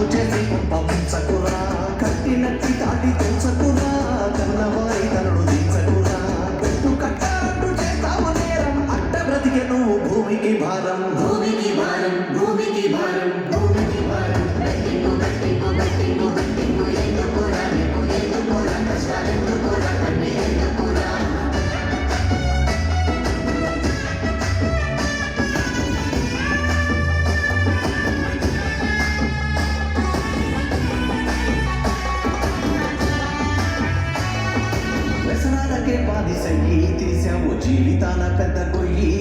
పాడు చేసి పంపించకురా, కట్టినట్టి తాటి తెంచకురా, కన్నవారి తనను దించకురా. పెట్టు కట్టారంటూ చేస్తావు నేరం, అట్ట బ్రతికే నువ్వు భూమికి భారం. భూమికి భారం, భూమికి భారం, భూమికి భారం. బెట్టింగు బెట్టింగు బెట్టింగు బెట్టింగు ఎందుకురా, నీకు ఎందుకురా, కష్టాలెందుకురా, కన్నీ ఎందుకురా. వ్యసనాలకే బానిసయ్యి తీసావు జీవితాన పెద్ద కొయ్యి.